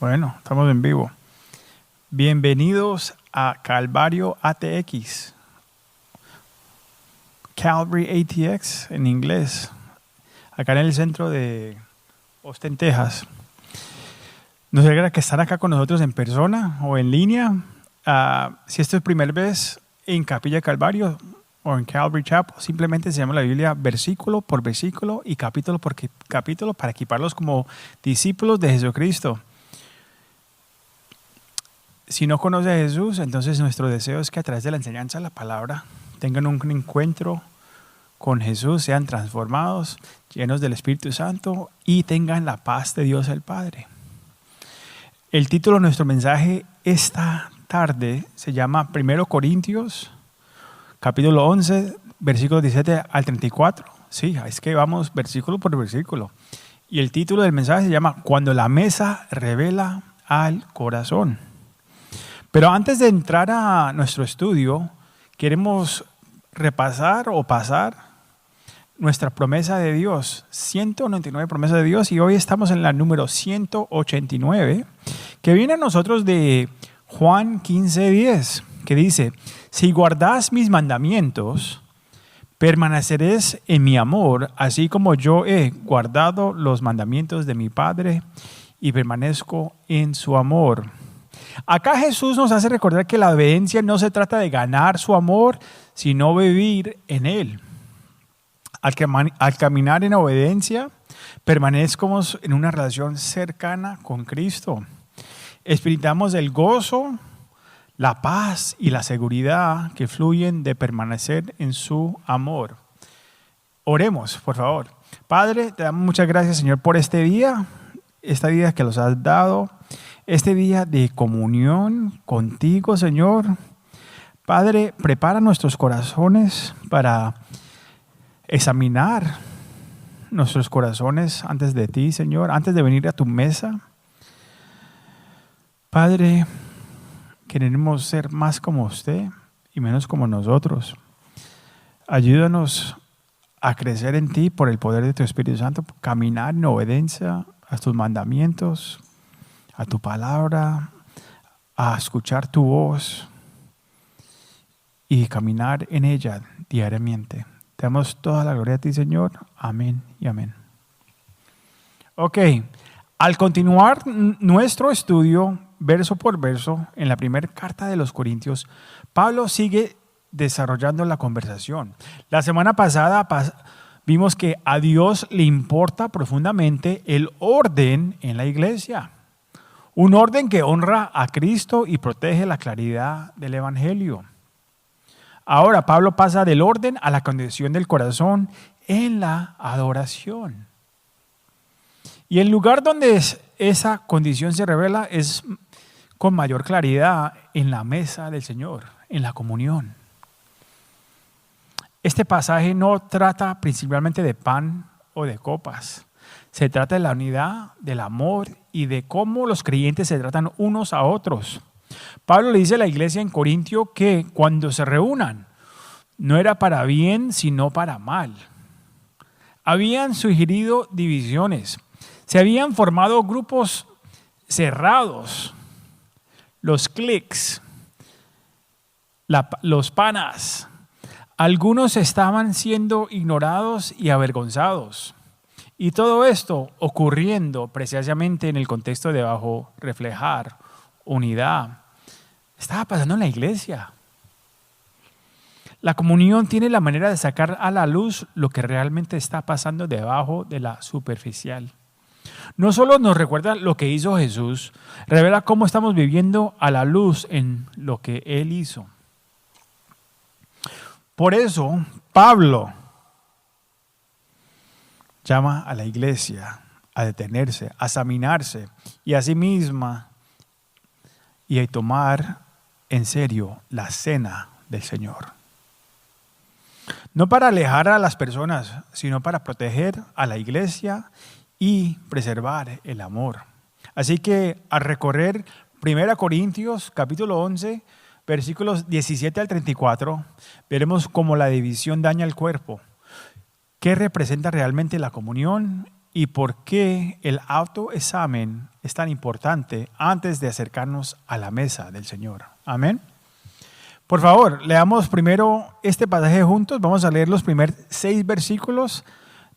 Bueno, estamos en vivo. Bienvenidos a Calvario ATX. Calvary ATX en inglés. Acá en el centro de Austin, Texas. Nos alegra que están acá con nosotros en persona o en línea. Si esto es primera vez en Capilla Calvario o en Calvary Chapel, simplemente se llama la Biblia versículo por versículo y capítulo por capítulo para equiparlos como discípulos de Jesucristo. Si no conoce a Jesús, entonces nuestro deseo es que a través de la enseñanza de la palabra tengan un encuentro con Jesús, sean transformados, llenos del Espíritu Santo y tengan la paz de Dios el Padre. El título de nuestro mensaje esta tarde se llama 1 Corintios, capítulo 11, versículos 17 al 34. Sí, es que vamos versículo por versículo. Y el título del mensaje se llama Cuando la mesa revela al corazón. Pero antes de entrar a nuestro estudio, queremos repasar o pasar nuestra promesa de Dios, 199 promesas de Dios, y hoy estamos en la número 189, que viene a nosotros de Juan 15:10, que dice: si guardás mis mandamientos, permaneceréis en mi amor, así como yo he guardado los mandamientos de mi Padre y permanezco en su amor. Acá Jesús nos hace recordar que la obediencia no se trata de ganar su amor, sino vivir en él. Al caminar en obediencia, permanezcamos en una relación cercana con Cristo. Experimentamos el gozo, la paz y la seguridad que fluyen de permanecer en su amor. Oremos, por favor. Padre, te damos muchas gracias, Señor, por este día que nos has dado. Este día de comunión contigo, Señor. Padre, prepara nuestros corazones para examinar nuestros corazones antes de ti, Señor, antes de venir a tu mesa. Padre, queremos ser más como usted y menos como nosotros. Ayúdanos a crecer en ti por el poder de tu Espíritu Santo, caminar en obediencia a tus mandamientos, a tu palabra, a escuchar tu voz y caminar en ella diariamente. Te damos toda la gloria a ti, Señor. Amén y amén. Ok, al continuar nuestro estudio verso por verso en la primera carta de los Corintios, Pablo sigue desarrollando la conversación. La semana pasada vimos que a Dios le importa profundamente el orden en la iglesia. Un orden que honra a Cristo y protege la claridad del Evangelio. Ahora Pablo pasa del orden a la condición del corazón en la adoración. Y el lugar donde esa condición se revela es con mayor claridad en la mesa del Señor, en la comunión. Este pasaje no trata principalmente de pan o de copas. Se trata de la unidad, del amor y de cómo los creyentes se tratan unos a otros. Pablo le dice a la iglesia en Corintio que cuando se reúnan no era para bien sino para mal. Habían sugerido divisiones. Se habían formado grupos cerrados. Los cliques, los panas. Algunos estaban siendo ignorados y avergonzados. Y todo esto ocurriendo precisamente en el contexto de reflejar unidad. Estaba pasando en la iglesia. La comunión tiene la manera de sacar a la luz lo que realmente está pasando debajo de la superficial. No solo nos recuerda lo que hizo Jesús, revela cómo estamos viviendo a la luz en lo que Él hizo. Por eso, Pablo llama a la iglesia a detenerse, a examinarse y a sí misma y a tomar en serio la cena del Señor. No para alejar a las personas, sino para proteger a la iglesia y preservar el amor. Así que al recorrer 1 Corintios capítulo 11, versículos 17 al 34, veremos cómo la división daña el cuerpo, qué representa realmente la comunión y por qué el autoexamen es tan importante antes de acercarnos a la mesa del Señor. Amén. Por favor, leamos primero este pasaje juntos. Vamos a leer los primeros 6 versículos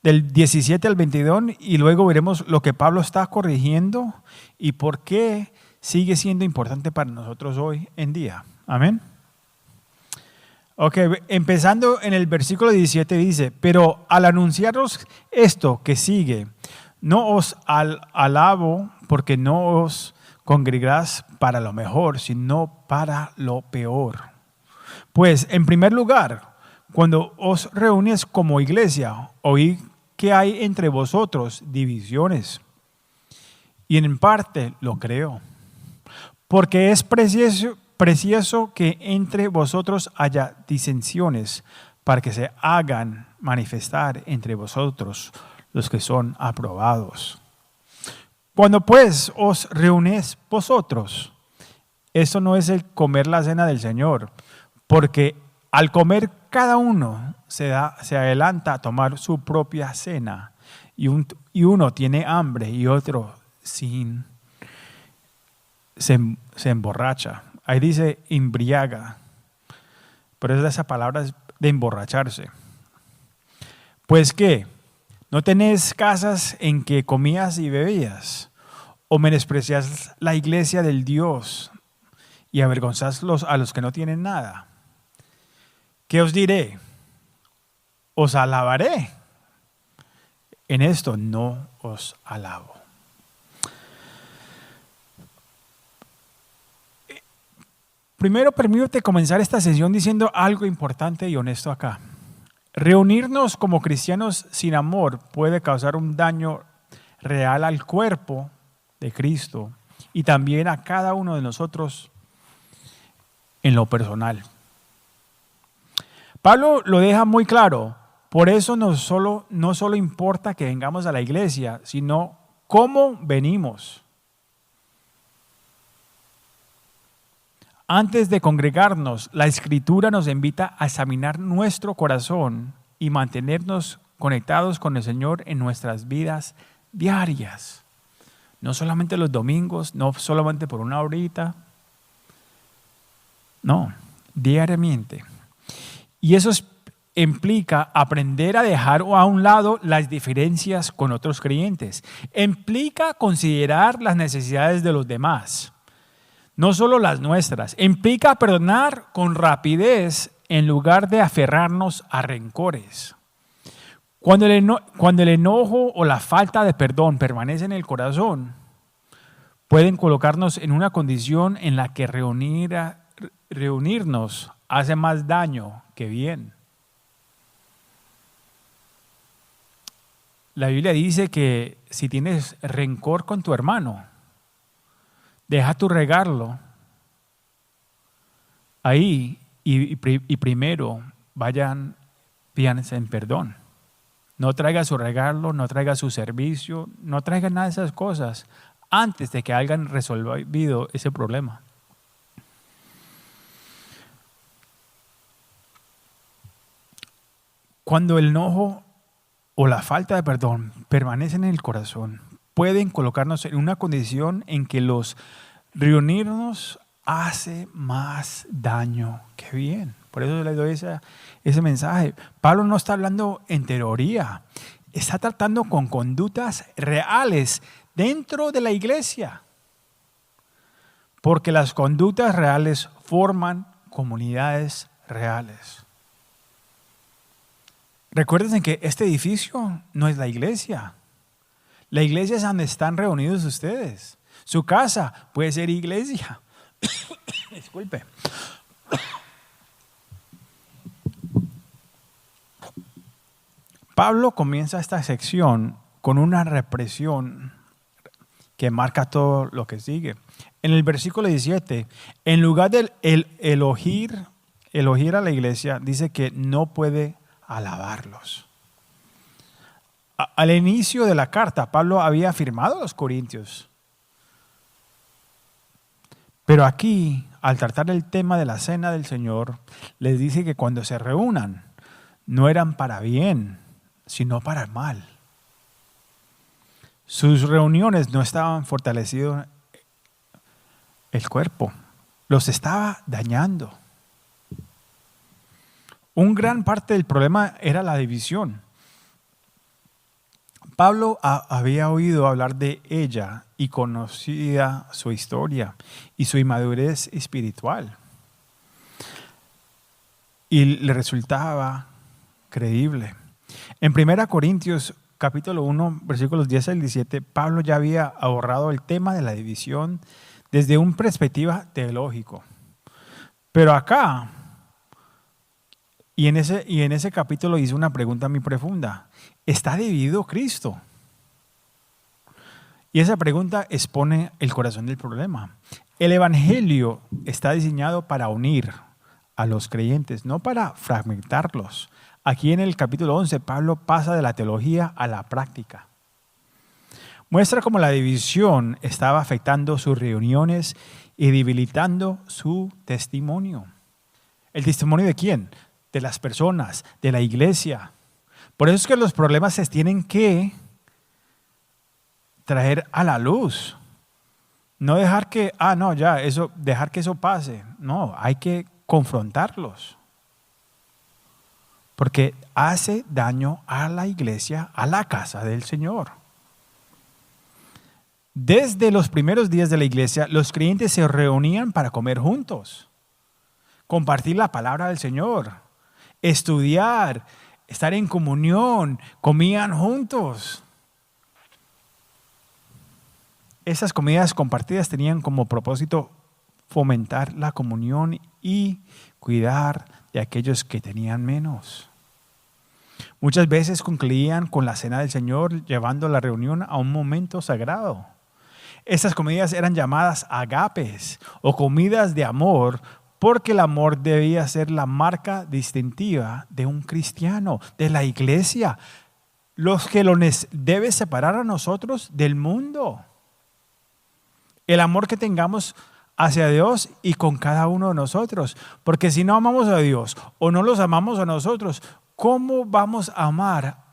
del 17 al 22 y luego veremos lo que Pablo está corrigiendo y por qué sigue siendo importante para nosotros hoy en día. Amén. Ok, empezando en el versículo 17 dice, pero al anunciaros esto que sigue, no os alabo porque no os congregáis para lo mejor, sino para lo peor. Pues en primer lugar, cuando os reunís como iglesia, oí que hay entre vosotros divisiones. Y en parte lo creo. Porque es precioso que entre vosotros haya disensiones para que se hagan manifestar entre vosotros los que son aprobados. Cuando pues os reunís vosotros, esto no es el comer la cena del Señor, porque al comer cada uno se adelanta a tomar su propia cena y uno tiene hambre y otro se emborracha. Ahí dice embriaga, pero esa palabra es de emborracharse. Pues ¿qué? ¿No tenés casas en que comías y bebías? ¿O menospreciás la iglesia del Dios y avergonzás a los que no tienen nada? ¿Qué os diré? Os alabaré. En esto no os alabo. Primero, permítete comenzar esta sesión diciendo algo importante y honesto acá. Reunirnos como cristianos sin amor puede causar un daño real al cuerpo de Cristo y también a cada uno de nosotros en lo personal. Pablo lo deja muy claro. Por eso no solo importa que vengamos a la iglesia, sino cómo venimos. Antes de congregarnos, la Escritura nos invita a examinar nuestro corazón y mantenernos conectados con el Señor en nuestras vidas diarias. No solamente los domingos, no solamente por una horita. No, diariamente. Y eso implica aprender a dejar a un lado las diferencias con otros creyentes. Implica considerar las necesidades de los demás. No solo las nuestras. Implica perdonar con rapidez en lugar de aferrarnos a rencores. Cuando el enojo o la falta de perdón permanece en el corazón, pueden colocarnos en una condición en la que reunirnos hace más daño que bien. La Biblia dice que si tienes rencor con tu hermano, deja tu regarlo ahí y primero pídanse en perdón. No traiga su regalo, no traiga su servicio, no traiga nada de esas cosas antes de que hayan resolvido ese problema. Cuando el enojo o la falta de perdón permanecen en el corazón, pueden colocarnos en una condición en que los reunirnos hace más daño que bien. Por eso les doy ese mensaje. Pablo no está hablando en teoría, está tratando con conductas reales dentro de la iglesia. Porque las conductas reales forman comunidades reales. Recuerden que este edificio no es la iglesia. La iglesia es donde están reunidos ustedes. Su casa puede ser iglesia. Disculpe. Pablo comienza esta sección con una represión que marca todo lo que sigue. En el versículo 17, en lugar de elogiar a la iglesia, dice que no puede alabarlos. Al inicio de la carta, Pablo había afirmado a los corintios. Pero aquí, al tratar el tema de la cena del Señor, les dice que cuando se reúnan, no eran para bien, sino para mal. Sus reuniones no estaban fortaleciendo el cuerpo, los estaba dañando. Un gran parte del problema era la división. Pablo había oído hablar de ella y conocía su historia y su inmadurez espiritual. Y le resultaba creíble. En 1 Corintios capítulo 1, versículos 10 al 17, Pablo ya había abordado el tema de la división desde una perspectiva teológico. Pero acá, y en ese capítulo hizo una pregunta muy profunda. ¿Está dividido Cristo? Y esa pregunta expone el corazón del problema. El evangelio está diseñado para unir a los creyentes, no para fragmentarlos. Aquí en el capítulo 11, Pablo pasa de la teología a la práctica. Muestra cómo la división estaba afectando sus reuniones y debilitando su testimonio. ¿El testimonio de quién? De las personas, de la iglesia. Por eso es que los problemas se tienen que traer a la luz. No dejar que, dejar que eso pase. No, hay que confrontarlos. Porque hace daño a la iglesia, a la casa del Señor. Desde los primeros días de la iglesia, los creyentes se reunían para comer juntos, compartir la palabra del Señor, estudiar, estar en comunión, comían juntos. Esas comidas compartidas tenían como propósito fomentar la comunión y cuidar de aquellos que tenían menos. Muchas veces concluían con la cena del Señor, llevando la reunión a un momento sagrado. Estas comidas eran llamadas agapes o comidas de amor, porque el amor debía ser la marca distintiva de un cristiano, de la iglesia, los que lo debe separar a nosotros del mundo. El amor que tengamos hacia Dios y con cada uno de nosotros, porque si no amamos a Dios o no los amamos a nosotros, ¿cómo vamos a amar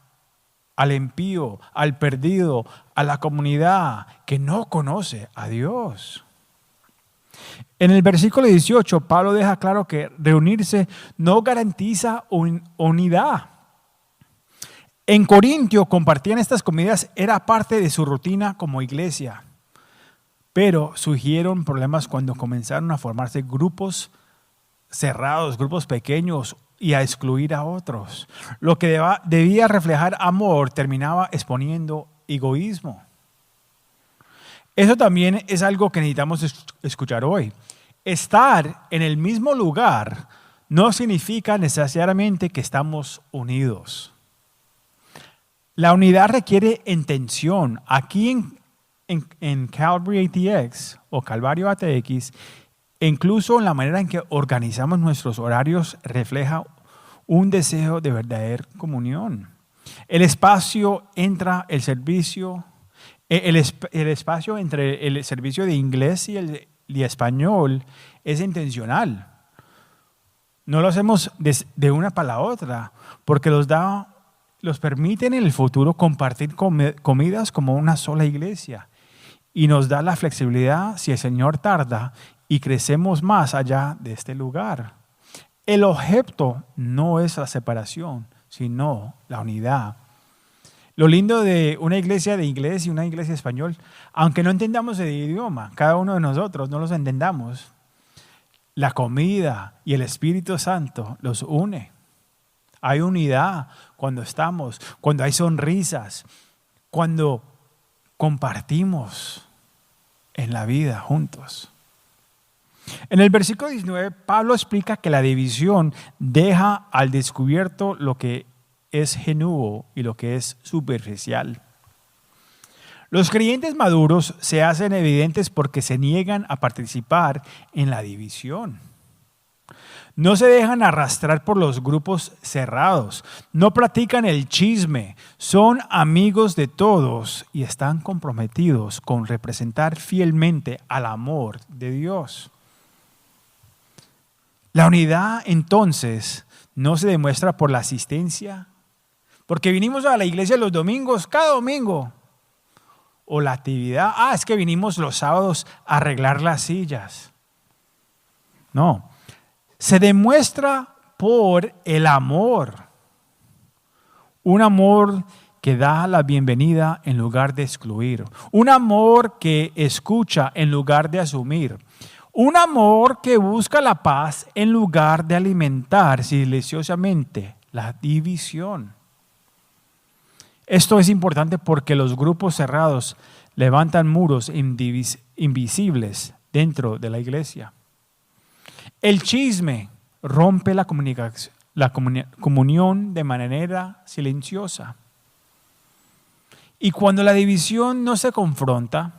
al impío, al perdido, a la comunidad que no conoce a Dios? En el versículo 18, Pablo deja claro que reunirse no garantiza unidad. En Corintio compartían estas comidas, era parte de su rutina como iglesia. Pero surgieron problemas cuando comenzaron a formarse grupos cerrados, grupos pequeños y a excluir a otros. Lo que debía reflejar amor terminaba exponiendo egoísmo. Eso también es algo que necesitamos escuchar hoy. Estar en el mismo lugar no significa necesariamente que estamos unidos. La unidad requiere intención. Aquí en Calvary ATX o Calvario ATX, incluso en la manera en que organizamos nuestros horarios, refleja un deseo de verdadera comunión. El espacio entre el servicio entre el servicio de inglés y español es intencional. No lo hacemos de una para la otra, porque los permiten en el futuro compartir comidas como una sola iglesia. Y nos da la flexibilidad si el Señor tarda y crecemos más allá de este lugar. El objeto no es la separación, sino la unidad. Lo lindo de una iglesia de inglés y una iglesia de español, aunque no entendamos el idioma, cada uno de nosotros no los entendamos, la comida y el Espíritu Santo los une. Hay unidad cuando hay sonrisas, cuando compartimos en la vida juntos. En el versículo 19, Pablo explica que la división deja al descubierto lo que es genuino y lo que es superficial. Los creyentes maduros se hacen evidentes porque se niegan a participar en la división. No se dejan arrastrar por los grupos cerrados, no practican el chisme, son amigos de todos y están comprometidos con representar fielmente al amor de Dios. La unidad entonces no se demuestra por la asistencia, porque vinimos a la iglesia los domingos, cada domingo. o la actividad. Es que vinimos los sábados a arreglar las sillas. No, se demuestra por el amor. Un amor que da la bienvenida en lugar de excluir. Un amor que escucha en lugar de asumir. Un amor que busca la paz en lugar de alimentar silenciosamente la división. Esto es importante porque los grupos cerrados levantan muros invisibles dentro de la iglesia. El chisme rompe la comunión de manera silenciosa. Y cuando la división no se confronta,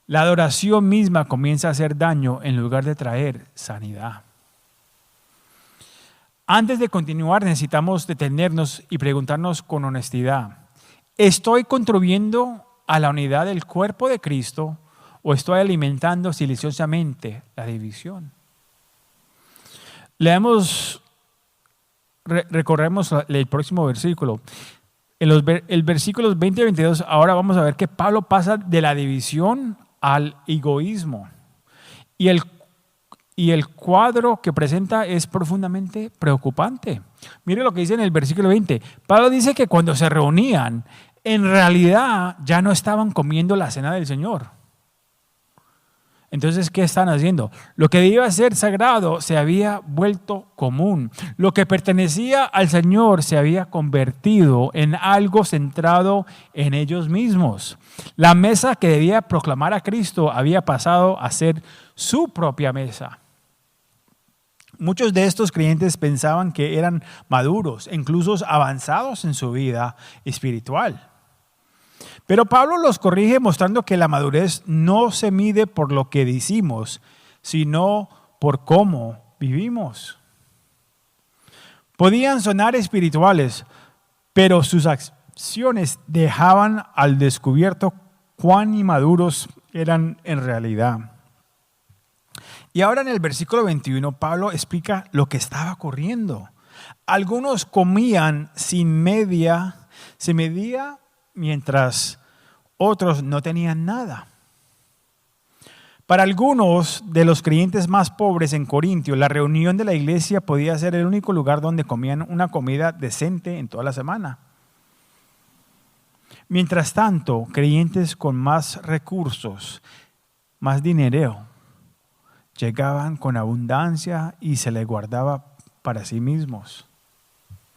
la adoración misma comienza a hacer daño en lugar de traer sanidad. Antes de continuar, necesitamos detenernos y preguntarnos con honestidad: ¿estoy contribuyendo a la unidad del cuerpo de Cristo o estoy alimentando silenciosamente la división? Recorremos el próximo versículo. En el versículos 20 y 22, ahora vamos a ver que Pablo pasa de la división al egoísmo. Y el cuadro que presenta es profundamente preocupante. Mire lo que dice en el versículo 20. Pablo dice que cuando se reunían, en realidad ya no estaban comiendo la cena del Señor. Entonces, ¿qué están haciendo? Lo que debía ser sagrado se había vuelto común. Lo que pertenecía al Señor se había convertido en algo centrado en ellos mismos. La mesa que debía proclamar a Cristo había pasado a ser su propia mesa. Muchos de estos creyentes pensaban que eran maduros, incluso avanzados en su vida espiritual. Pero Pablo los corrige mostrando que la madurez no se mide por lo que decimos, sino por cómo vivimos. Podían sonar espirituales, pero sus acciones dejaban al descubierto cuán inmaduros eran en realidad. Y ahora en el versículo 21, Pablo explica lo que estaba ocurriendo. Algunos comían se medía, mientras otros no tenían nada. Para algunos de los creyentes más pobres en Corintio, la reunión de la iglesia podía ser el único lugar donde comían una comida decente en toda la semana. Mientras tanto, creyentes con más recursos, más dinero, llegaban con abundancia y se les guardaba para sí mismos.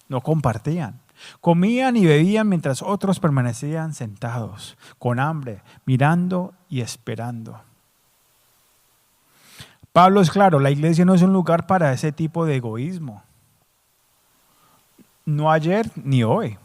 No compartían. Comían y bebían mientras otros permanecían sentados, con hambre, mirando y esperando. Pablo es claro, la iglesia no es un lugar para ese tipo de egoísmo. No ayer ni hoy.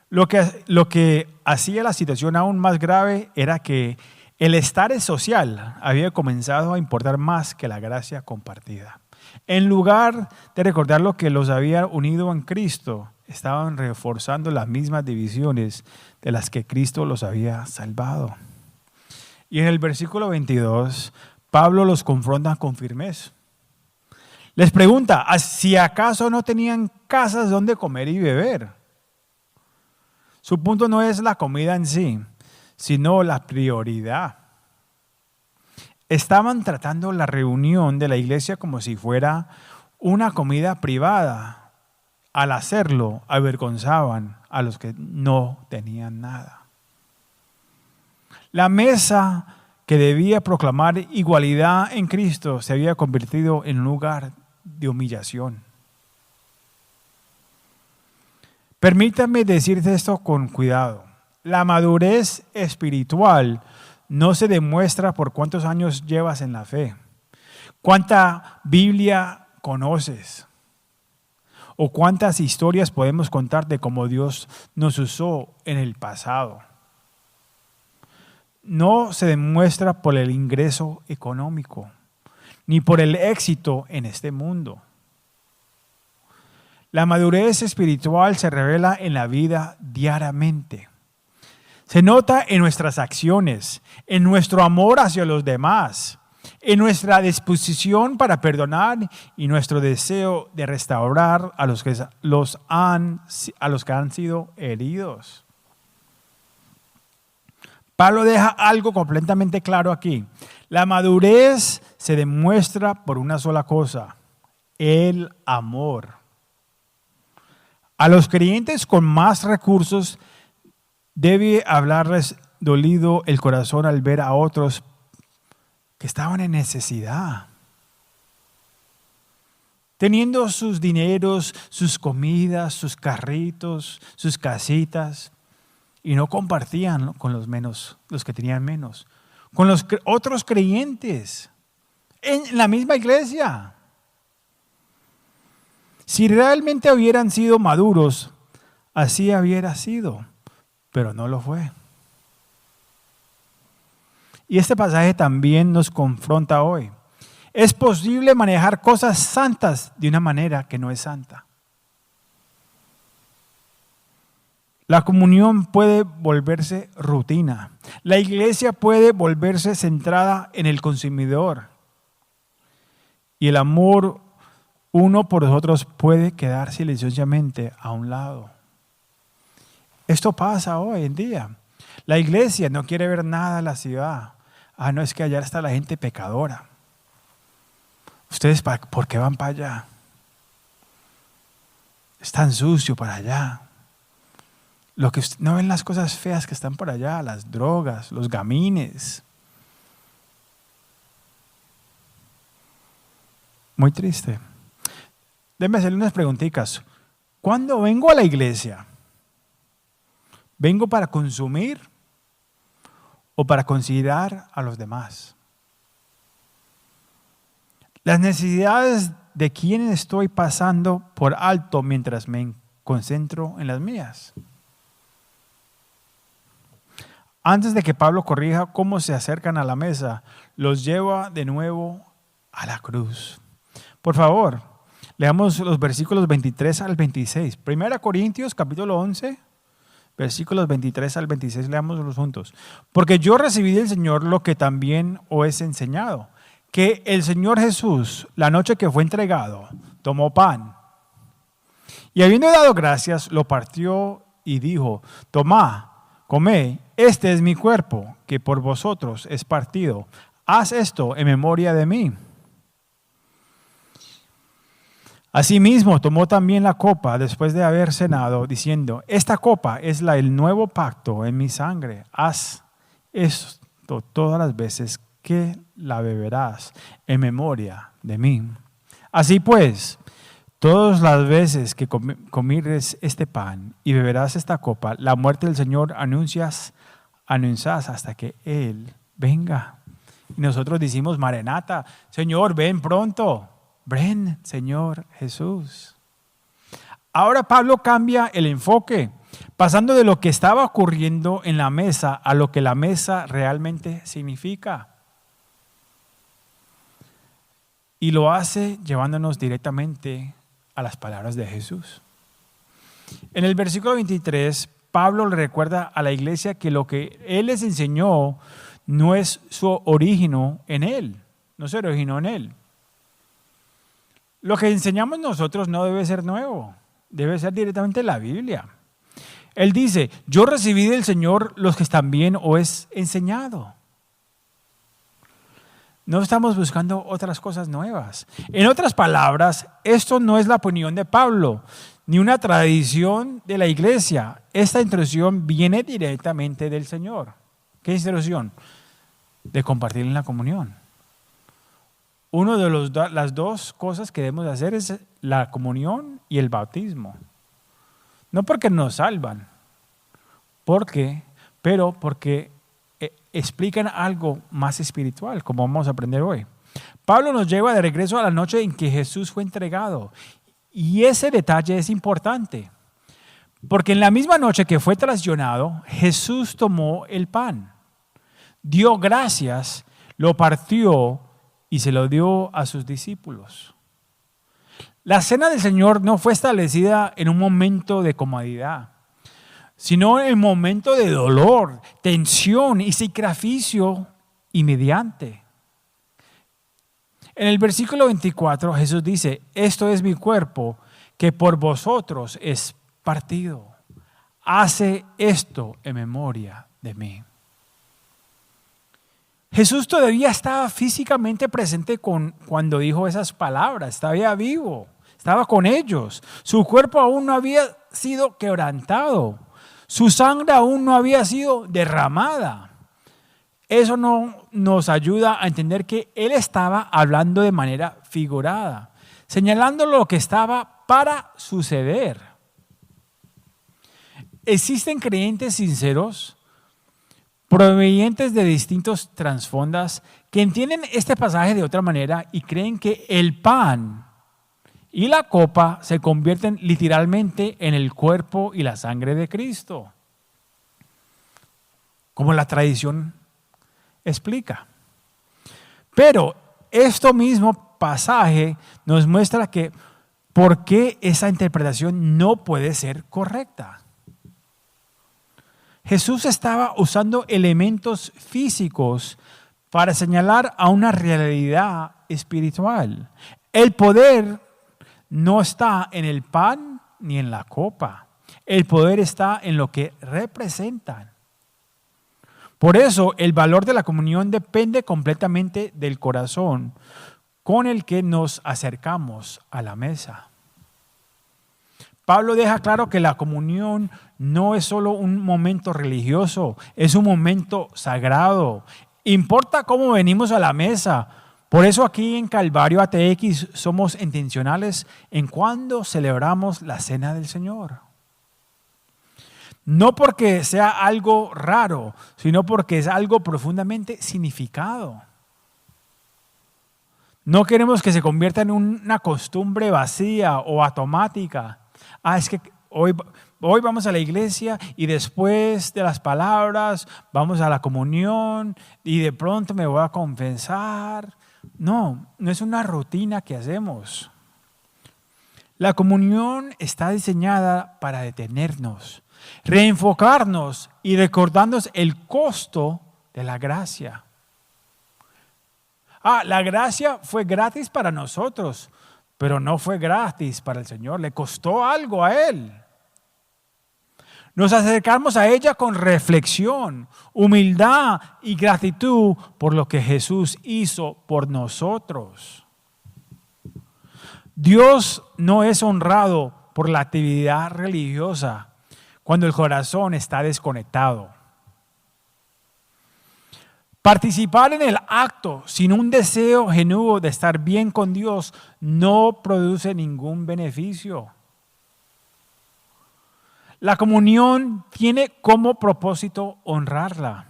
Lo que hacía la situación aún más grave era que el estatus social había comenzado a importar más que la gracia compartida. En lugar de recordar lo que los había unido en Cristo, estaban reforzando las mismas divisiones de las que Cristo los había salvado. Y en el versículo 22, Pablo los confronta con firmeza. Les pregunta, ¿si acaso no tenían casas donde comer y beber? Su punto no es la comida en sí, sino la prioridad. Estaban tratando la reunión de la iglesia como si fuera una comida privada. Al hacerlo, avergonzaban a los que no tenían nada. La mesa que debía proclamar igualdad en Cristo se había convertido en un lugar de humillación. Permítame decirte esto con cuidado. La madurez espiritual no se demuestra por cuántos años llevas en la fe, cuánta Biblia conoces o cuántas historias podemos contar de cómo Dios nos usó en el pasado. No se demuestra por el ingreso económico ni por el éxito en este mundo. La madurez espiritual se revela en la vida diariamente. Se nota en nuestras acciones, en nuestro amor hacia los demás, en nuestra disposición para perdonar y nuestro deseo de restaurar a los que han sido heridos. Pablo deja algo completamente claro aquí. La madurez se demuestra por una sola cosa: el amor. A los creyentes con más recursos debe hablarles dolido el corazón al ver a otros que estaban en necesidad, teniendo sus dineros, sus comidas, sus carritos, sus casitas, y no compartían con los que tenían menos, con los otros creyentes en la misma iglesia. Si realmente hubieran sido maduros, así hubiera sido, pero no lo fue. Y este pasaje también nos confronta hoy. Es posible manejar cosas santas de una manera que no es santa. La comunión puede volverse rutina. La iglesia puede volverse centrada en el consumidor. Y el amor uno por los otros puede quedar silenciosamente a un lado. Esto pasa hoy en día. La iglesia no quiere ver nada en la ciudad. No, es que allá está la gente pecadora. ¿Ustedes por qué van para allá? Es tan sucio para allá. No ven las cosas feas que están por allá, las drogas, los gamines. Muy triste. Déjenme hacerle unas preguntitas. ¿Cuándo vengo a la iglesia? ¿Vengo para consumir o para considerar a los demás? Las necesidades de quienes estoy pasando por alto mientras me concentro en las mías. Antes de que Pablo corrija cómo se acercan a la mesa, los lleva de nuevo a la cruz. Por favor, leamos los versículos 23 al 26. 1 Corintios capítulo 11, versículos 23 al 26, leámoslos juntos. Porque yo recibí del Señor lo que también os he enseñado, que el Señor Jesús, la noche que fue entregado, tomó pan y habiendo dado gracias, lo partió y dijo: tomad, comed, este es mi cuerpo, que por vosotros es partido. Haz esto en memoria de mí. Asimismo, tomó también la copa después de haber cenado, diciendo: esta copa es el nuevo pacto en mi sangre. Haz esto todas las veces que la beberás en memoria de mí. Así pues, todas las veces que comieres este pan y beberás esta copa, la muerte del Señor anuncias hasta que Él venga. Y nosotros decimos: Maranata, Señor, ven pronto. Ven, Señor Jesús. Ahora Pablo cambia el enfoque, pasando de lo que estaba ocurriendo en la mesa a lo que la mesa realmente significa. Y lo hace llevándonos directamente a las palabras de Jesús. En el versículo 23, Pablo le recuerda a la iglesia que lo que Él les enseñó no es su origen en Él, no se originó en Él. Lo que enseñamos nosotros no debe ser nuevo, debe ser directamente la Biblia. Él dice: yo recibí del Señor los que también os he enseñado. No estamos buscando otras cosas nuevas. En otras palabras, esto no es la opinión de Pablo, ni una tradición de la iglesia. Esta instrucción viene directamente del Señor. ¿Qué instrucción? De compartir en la comunión. Una de las dos cosas que debemos hacer es la comunión y el bautismo. No porque nos salvan, pero porque explican algo más espiritual, como vamos a aprender hoy. Pablo nos lleva de regreso a la noche en que Jesús fue entregado. Y ese detalle es importante, porque en la misma noche que fue traicionado, Jesús tomó el pan, dio gracias, lo partió y se lo dio a sus discípulos. La cena del Señor no fue establecida en un momento de comodidad, sino en un momento de dolor, tensión y sacrificio inmediante. En el versículo 24 Jesús dice: esto es mi cuerpo que por vosotros es partido. Hace esto en memoria de mí. Jesús todavía estaba físicamente presente cuando dijo esas palabras, estaba vivo, estaba con ellos. Su cuerpo aún no había sido quebrantado, su sangre aún no había sido derramada. Eso no nos ayuda a entender que Él estaba hablando de manera figurada, señalando lo que estaba para suceder. Existen creyentes sinceros, provenientes de distintos trasfondos, que entienden este pasaje de otra manera y creen que el pan y la copa se convierten literalmente en el cuerpo y la sangre de Cristo, como la tradición explica. Pero este mismo pasaje nos muestra que por qué esa interpretación no puede ser correcta. Jesús estaba usando elementos físicos para señalar a una realidad espiritual. El poder no está en el pan ni en la copa. El poder está en lo que representan. Por eso el valor de la comunión depende completamente del corazón con el que nos acercamos a la mesa. Pablo deja claro que la comunión no es solo un momento religioso, es un momento sagrado. Importa cómo venimos a la mesa. Por eso aquí en Calvario ATX somos intencionales en cuando celebramos la cena del Señor. No porque sea algo raro, sino porque es algo profundamente significado. No queremos que se convierta en una costumbre vacía o automática. Es que hoy vamos a la iglesia y después de las palabras vamos a la comunión y de pronto me voy a confesar. No es una rutina que hacemos. La comunión está diseñada para detenernos, reenfocarnos y recordarnos el costo de la gracia. La gracia fue gratis para nosotros, pero no fue gratis para el Señor, le costó algo a Él. Nos acercamos a ella con reflexión, humildad y gratitud por lo que Jesús hizo por nosotros. Dios no es honrado por la actividad religiosa cuando el corazón está desconectado. Participar en el acto sin un deseo genuino de estar bien con Dios no produce ningún beneficio. La comunión tiene como propósito honrarla.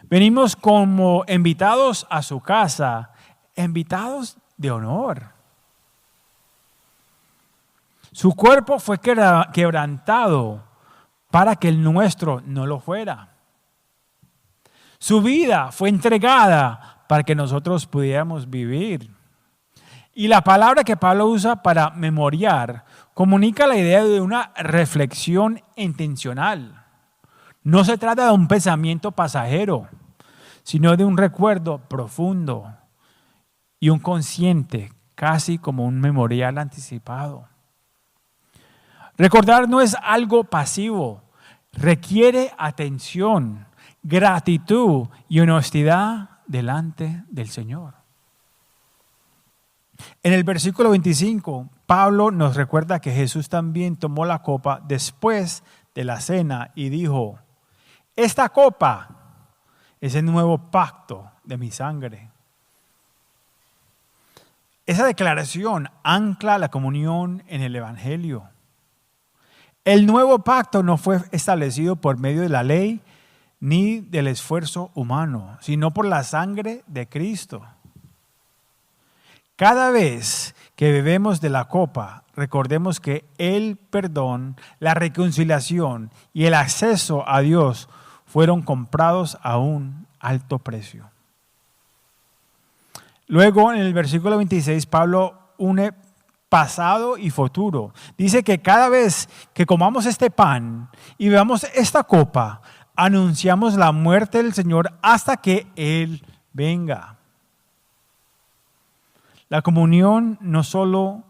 Venimos como invitados a su casa, invitados de honor. Su cuerpo fue quebrantado para que el nuestro no lo fuera. Su vida fue entregada para que nosotros pudiéramos vivir. Y la palabra que Pablo usa para memoriar comunica la idea de una reflexión intencional. No se trata de un pensamiento pasajero, sino de un recuerdo profundo y un consciente, casi como un memorial anticipado. Recordar no es algo pasivo, requiere atención, gratitud y honestidad delante del Señor. En el versículo 25, Pablo nos recuerda que Jesús también tomó la copa después de la cena y dijo: esta copa es el nuevo pacto de mi sangre. Esa declaración ancla la comunión en el Evangelio. El nuevo pacto no fue establecido por medio de la ley ni del esfuerzo humano, sino por la sangre de Cristo. Cada vez que bebemos de la copa, recordemos que el perdón, la reconciliación y el acceso a Dios fueron comprados a un alto precio. Luego, en el versículo 26, Pablo une pasado y futuro. Dice que cada vez que comamos este pan y bebamos esta copa, anunciamos la muerte del Señor hasta que Él venga. La comunión no solo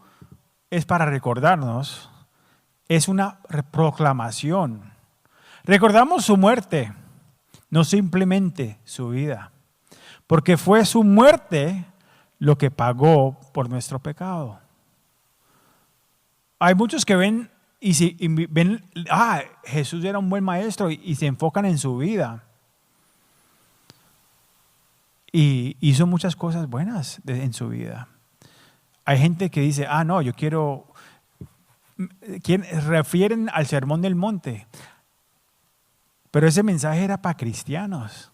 es para recordarnos, es una proclamación. Recordamos su muerte, no simplemente su vida. porque fue su muerte lo que pagó por nuestro pecado. Hay muchos que ven ven, Jesús era un buen maestro y se enfocan en su vida. Y hizo muchas cosas buenas en su vida. Hay gente que dice, no, yo refieren al Sermón del Monte. Pero ese mensaje era para cristianos.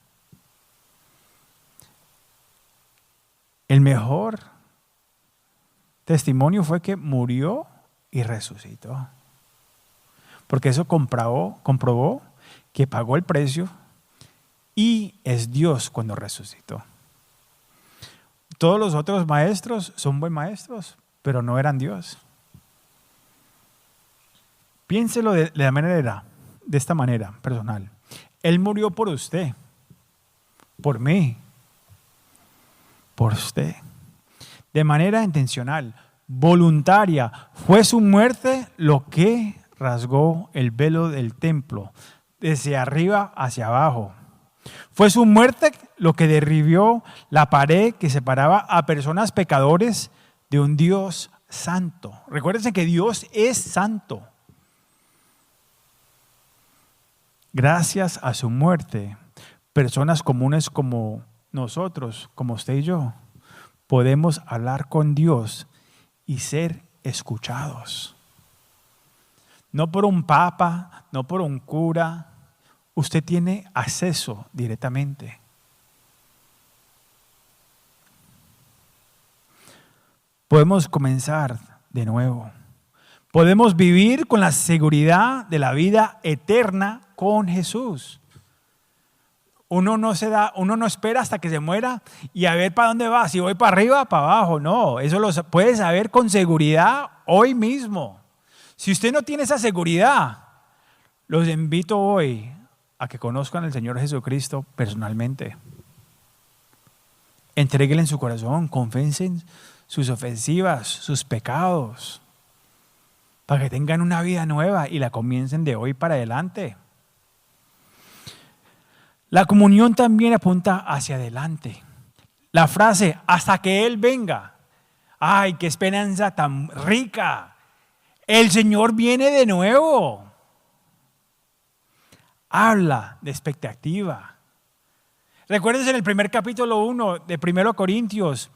El mejor testimonio fue que murió y resucitó. Porque eso comprobó que pagó el precio y es Dios cuando resucitó. Todos los otros maestros son buen maestros, pero no eran Dios. Piénselo de esta manera personal. Él murió por usted, por mí, por usted. De manera intencional, voluntaria, fue su muerte lo que rasgó el velo del templo, desde arriba hacia abajo. Fue su muerte lo que derribó la pared que separaba a personas pecadores de un Dios santo. Recuérdense que Dios es santo. Gracias a su muerte, personas comunes como nosotros, como usted y yo, podemos hablar con Dios y ser escuchados. No por un papa, no por un cura. Usted tiene acceso directamente. Podemos comenzar de nuevo. Podemos vivir con la seguridad de la vida eterna con Jesús. Uno no espera hasta que se muera y a ver para dónde va, si voy para arriba, para abajo. No, eso lo puede saber con seguridad hoy mismo. Si usted no tiene esa seguridad, los invito hoy a que conozcan al Señor Jesucristo personalmente. Entréguenle en su corazón, confiesen sus ofensivas, sus pecados, para que tengan una vida nueva y la comiencen de hoy para adelante. La comunión también apunta hacia adelante. La frase, hasta que Él venga. ¡Ay, qué esperanza tan rica! El Señor viene de nuevo. Habla de expectativa. Recuérdense en el primer capítulo 1 de 1 Corintios,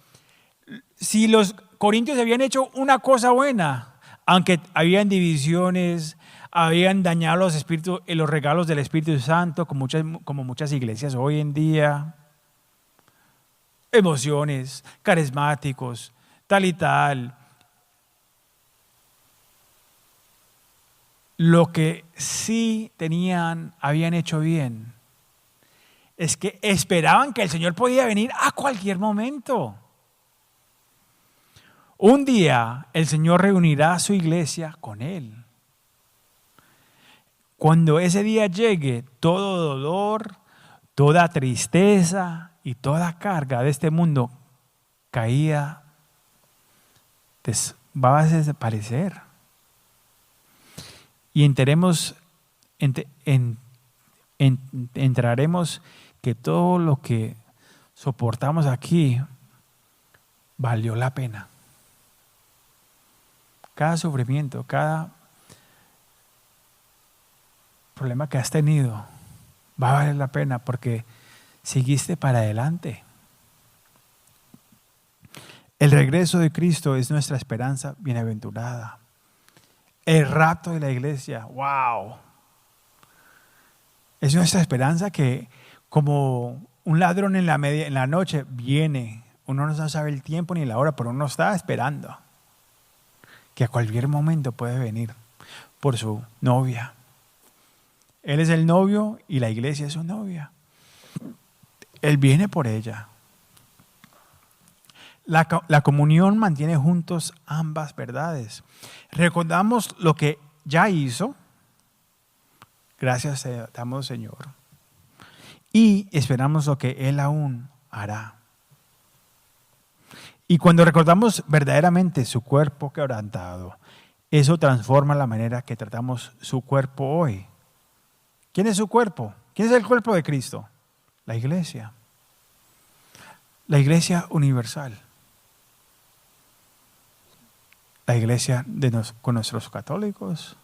si los corintios habían hecho una cosa buena, aunque habían divisiones, habían dañado los regalos del Espíritu Santo, como muchas iglesias hoy en día, emociones, carismáticos, tal y tal. Lo que sí habían hecho bien, es que esperaban que el Señor podía venir a cualquier momento. Un día el Señor reunirá a su iglesia con Él. Cuando ese día llegue, todo dolor, toda tristeza y toda carga de este mundo va a desaparecer. Y entraremos que todo lo que soportamos aquí valió la pena. Cada sufrimiento, cada problema que has tenido va a valer la pena porque seguiste para adelante. El regreso de Cristo es nuestra esperanza bienaventurada. El rapto de la iglesia, wow. Es nuestra esperanza que como un ladrón en la noche viene. Uno no sabe el tiempo ni la hora, pero uno está esperando que a cualquier momento puede venir por su novia. Él es el novio y la iglesia es su novia. Él viene por ella. La comunión mantiene juntos ambas verdades. Recordamos lo que ya hizo. Gracias te damos, Señor. Y esperamos lo que Él aún hará. Y cuando recordamos verdaderamente su cuerpo quebrantado, eso transforma la manera que tratamos su cuerpo hoy. ¿Quién es su cuerpo? ¿Quién es el cuerpo de Cristo? La iglesia. La iglesia universal. La iglesia con nuestros católicos,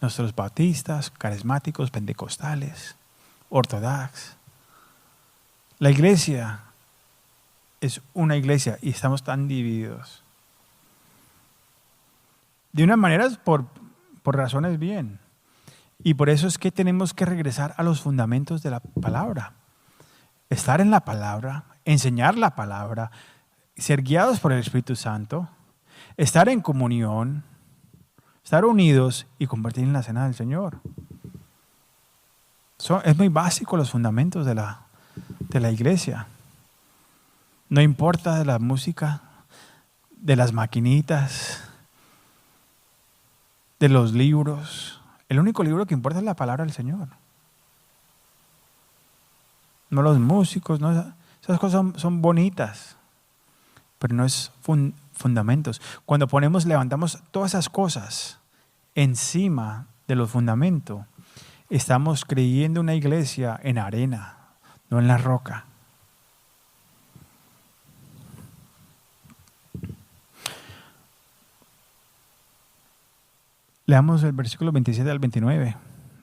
nuestros bautistas, carismáticos, pentecostales, ortodoxos. La iglesia es una iglesia y estamos tan divididos. De una manera por razones bien. Y por eso es que tenemos que regresar a los fundamentos de la palabra. Estar en la palabra, enseñar la palabra, ser guiados por el Espíritu Santo, estar en comunión, estar unidos y compartir en la cena del Señor. Es muy básico los fundamentos de la iglesia. No importa de la música, de las maquinitas, de los libros. El único libro que importa es la palabra del Señor. No los músicos, no, esas cosas son bonitas, pero no es fundamentos. Cuando levantamos todas esas cosas encima de los fundamentos, estamos creyendo una iglesia en arena, no en la roca. Leamos el versículo 27 al 29.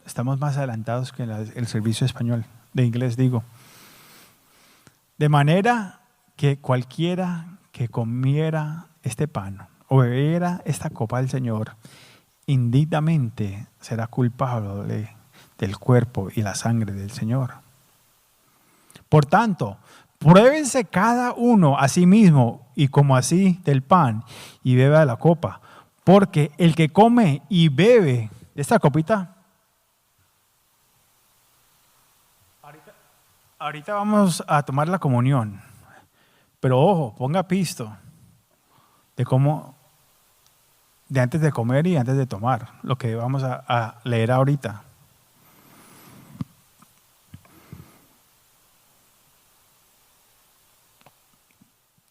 Estamos más adelantados que el servicio español, de inglés digo. De manera que cualquiera que comiera este pan o bebiera esta copa del Señor, indignamente será culpable del cuerpo y la sangre del Señor. Por tanto, pruébense cada uno a sí mismo y como así del pan y beba de la copa. Porque el que come y bebe de esta copita, ahorita vamos a tomar la comunión, pero ojo, ponga pisto de antes de comer y antes de tomar, lo que vamos a leer ahorita.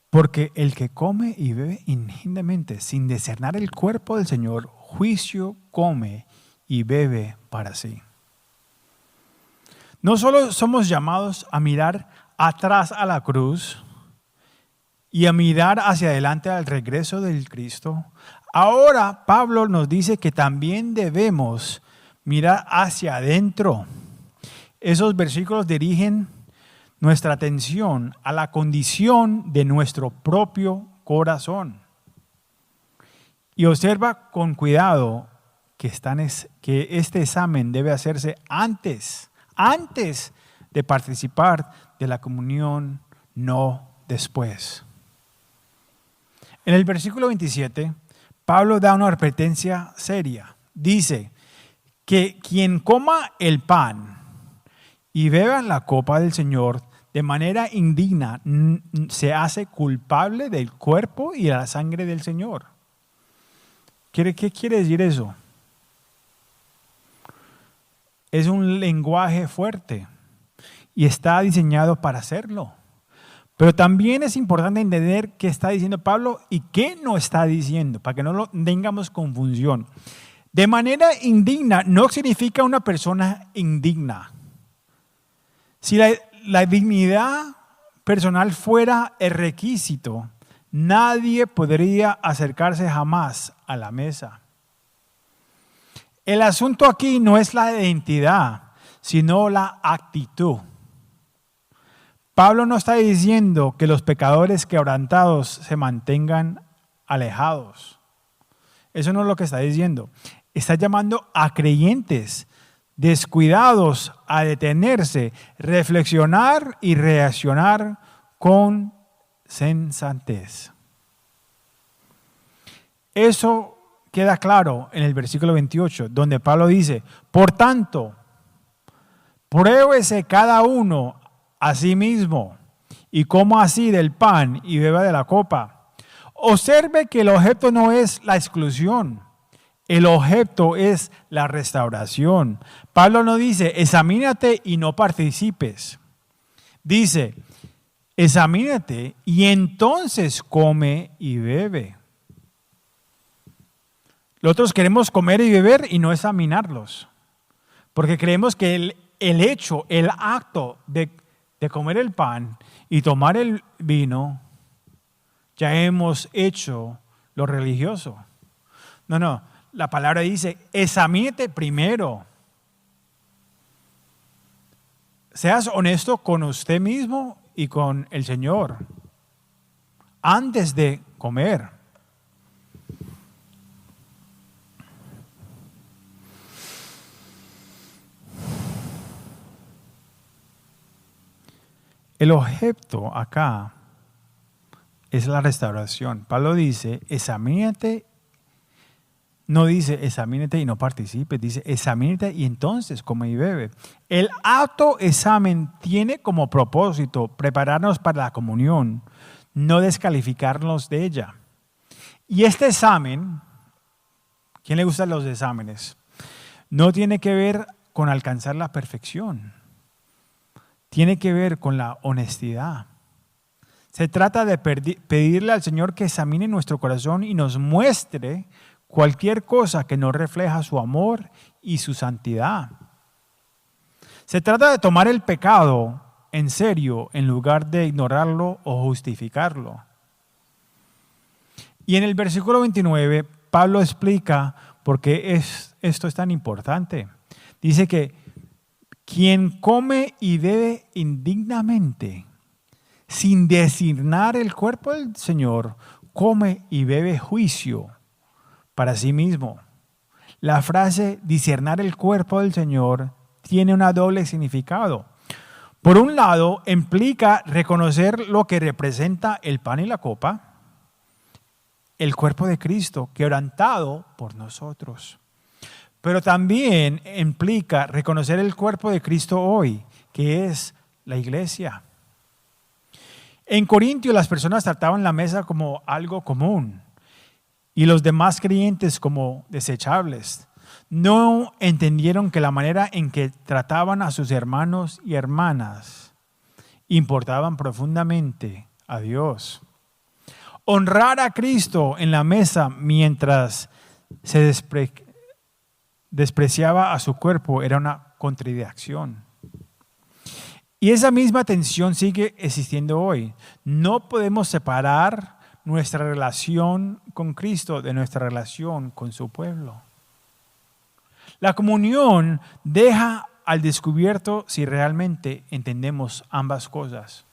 Porque el que come y bebe indignamente, sin discernir el cuerpo del Señor, juicio come y bebe para sí. No solo somos llamados a mirar atrás a la cruz y a mirar hacia adelante al regreso del Cristo, ahora Pablo nos dice que también debemos mirar hacia adentro. Esos versículos dirigen nuestra atención a la condición de nuestro propio corazón. Y observa con cuidado que este examen debe hacerse antes de participar de la comunión, no después. En el versículo 27, Pablo da una advertencia seria. Dice que quien coma el pan y beba la copa del Señor de manera indigna se hace culpable del cuerpo y de la sangre del Señor. ¿Qué quiere decir eso? Es un lenguaje fuerte y está diseñado para hacerlo. Pero también es importante entender qué está diciendo Pablo y qué no está diciendo, para que no tengamos confusión. De manera indigna no significa una persona indigna. Si la dignidad personal fuera el requisito, nadie podría acercarse jamás a la mesa. El asunto aquí no es la identidad, sino la actitud. Pablo no está diciendo que los pecadores quebrantados se mantengan alejados. Eso no es lo que está diciendo. Está llamando a creyentes descuidados a detenerse, reflexionar y reaccionar con sensatez. Eso queda claro en el versículo 28, donde Pablo dice, por tanto, pruébese cada uno a sí mismo y coma así del pan y beba de la copa. Observe que el objeto no es la exclusión. El objeto es la restauración. Pablo no dice, examínate y no participes. Dice, examínate y entonces come y bebe. Nosotros queremos comer y beber y no examinarlos. Porque creemos que el hecho, el acto de de comer el pan y tomar el vino, ya hemos hecho lo religioso. No, la palabra dice, examínate primero. Seas honesto con usted mismo y con el Señor antes de comer. El objeto acá es la restauración. Pablo dice, examínate. No dice examínate y no participes, dice examínate y entonces come y bebe. El autoexamen tiene como propósito prepararnos para la comunión, no descalificarnos de ella. Y este examen, ¿quién le gustan los exámenes? No tiene que ver con alcanzar la perfección, tiene que ver con la honestidad. Se trata de pedirle al Señor que examine nuestro corazón y nos muestre cualquier cosa que no refleja su amor y su santidad. Se trata de tomar el pecado en serio en lugar de ignorarlo o justificarlo. Y en el versículo 29, Pablo explica por qué esto es tan importante. Dice que quien come y bebe indignamente, sin discernar el cuerpo del Señor, come y bebe juicio para sí mismo. La frase discernar el cuerpo del Señor tiene un doble significado. Por un lado, implica reconocer lo que representa el pan y la copa, el cuerpo de Cristo quebrantado por nosotros. Pero también implica reconocer el cuerpo de Cristo hoy, que es la iglesia. En Corintio las personas trataban la mesa como algo común y los demás creyentes como desechables. No entendieron que la manera en que trataban a sus hermanos y hermanas importaban profundamente a Dios. Honrar a Cristo en la mesa mientras se despreciaba a su cuerpo era una contradicción. Y esa misma tensión sigue existiendo hoy. No podemos separar nuestra relación con Cristo de nuestra relación con su pueblo. La comunión deja al descubierto si realmente entendemos ambas cosas.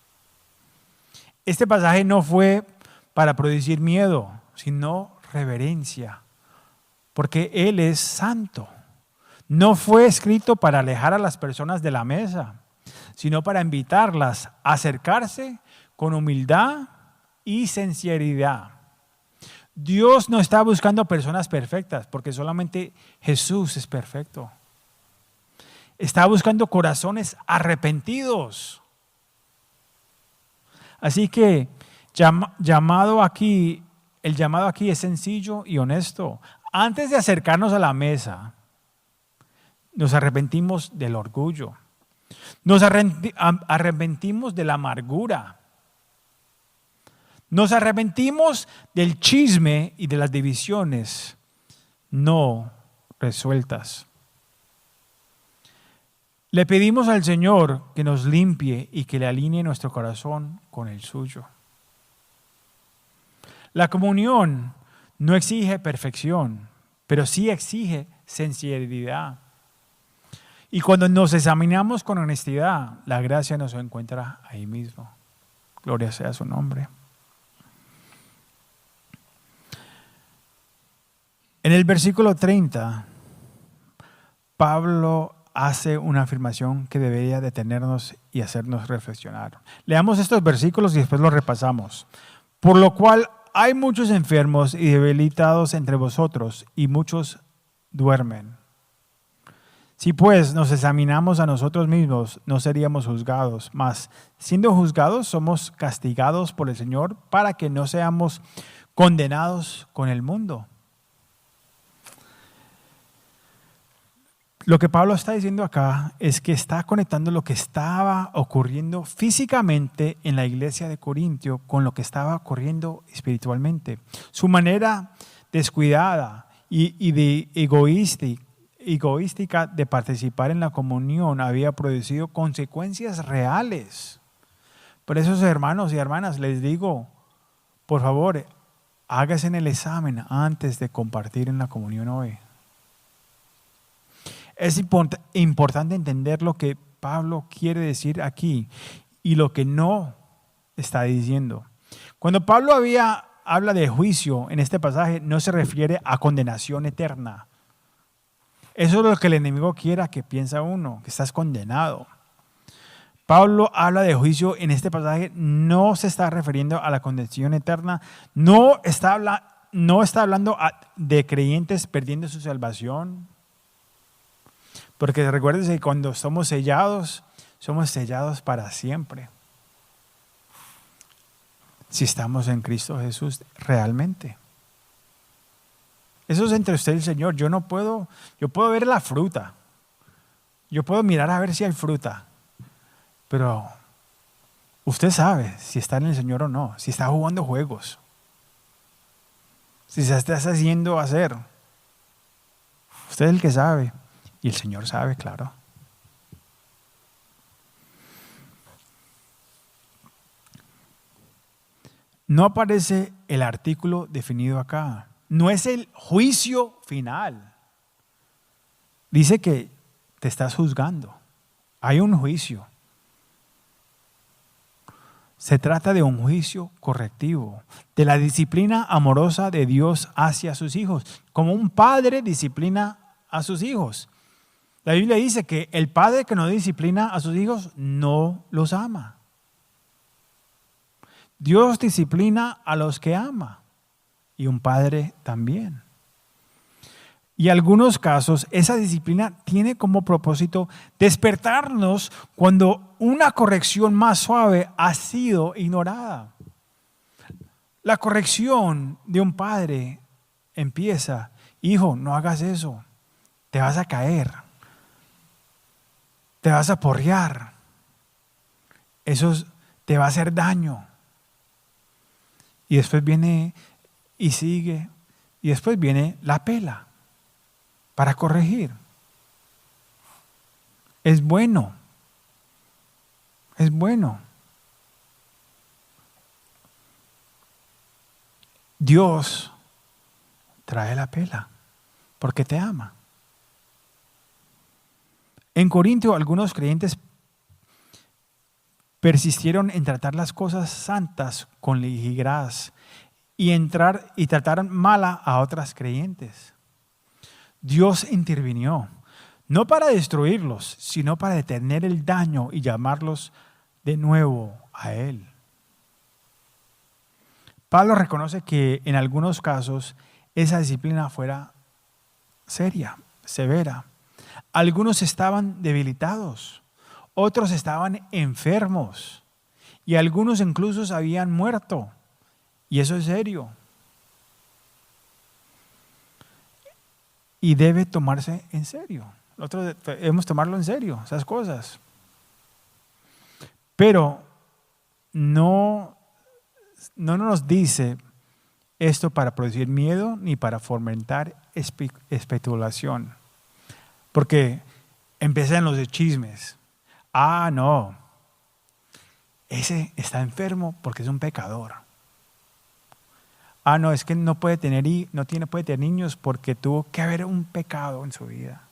Este pasaje no fue para producir miedo, sino reverencia, porque Él es santo. No fue escrito para alejar a las personas de la mesa, sino para invitarlas a acercarse con humildad y sinceridad. Dios no está buscando personas perfectas, porque solamente Jesús es perfecto. Está buscando corazones arrepentidos. Así que el llamado aquí es sencillo y honesto. Antes de acercarnos a la mesa, nos arrepentimos del orgullo. Nos arrepentimos de la amargura. Nos arrepentimos del chisme y de las divisiones no resueltas. Le pedimos al Señor que nos limpie y que le alinee nuestro corazón con el suyo. La comunión no exige perfección, pero sí exige sinceridad. Y cuando nos examinamos con honestidad, la gracia nos encuentra ahí mismo. Gloria sea su nombre. En el versículo 30, Pablo hace una afirmación que debería detenernos y hacernos reflexionar. Leamos estos versículos y después los repasamos. Por lo cual hay muchos enfermos y debilitados entre vosotros, y muchos duermen. Si pues nos examinamos a nosotros mismos, no seríamos juzgados, mas siendo juzgados somos castigados por el Señor para que no seamos condenados con el mundo. Lo que Pablo está diciendo acá es que está conectando lo que estaba ocurriendo físicamente en la iglesia de Corintio con lo que estaba ocurriendo espiritualmente. Su manera descuidada y de egoística de participar en la comunión había producido consecuencias reales. Por eso, hermanos y hermanas, les digo, por favor, hágase en el examen antes de compartir en la comunión hoy. Es importante entender lo que Pablo quiere decir aquí y lo que no está diciendo. Cuando Pablo habla de juicio en este pasaje, no se refiere a condenación eterna. Eso es lo que el enemigo quiera que piensa uno, que estás condenado. Pablo habla de juicio en este pasaje, no se está refiriendo a la condenación eterna, no está hablando de creyentes perdiendo su salvación. Porque recuérdense que cuando somos sellados para siempre. Si estamos en Cristo Jesús realmente. Eso es entre usted y el Señor. Yo puedo ver la fruta. Yo puedo mirar a ver si hay fruta. Pero usted sabe si está en el Señor o no. Si está jugando juegos. Si se está haciendo hacer. Usted es el que sabe. Y el Señor sabe, claro. No aparece el artículo definido acá. No es el juicio final. Dice que te estás juzgando. Hay un juicio. Se trata de un juicio correctivo, de la disciplina amorosa de Dios hacia sus hijos, como un padre disciplina a sus hijos. La Biblia dice que el padre que no disciplina a sus hijos no los ama. Dios disciplina a los que ama y un padre también. Y en algunos casos esa disciplina tiene como propósito despertarnos cuando una corrección más suave ha sido ignorada. La corrección de un padre empieza, hijo, no hagas eso, te vas a caer, te vas a porrear, eso te va a hacer daño. Y después viene y sigue, y después viene la pela para corregir. Es bueno. Es bueno. Dios trae la pela porque te ama. En Corintio algunos creyentes persistieron en tratar las cosas santas con ligereza y trataron mala a otras creyentes. Dios intervino, no para destruirlos, sino para detener el daño y llamarlos de nuevo a Él. Pablo reconoce que en algunos casos esa disciplina fuera seria, severa. Algunos estaban debilitados, otros estaban enfermos y algunos incluso habían muerto. Y eso es serio. Y debe tomarse en serio. Nosotros debemos tomarlo en serio, esas cosas. Pero no nos dice esto para producir miedo ni para fomentar especulación. Porque empiezan los chismes. Ah, no. Ese está enfermo porque es un pecador. Ah, no, es que no puede tener niños porque tuvo que haber un pecado en su vida.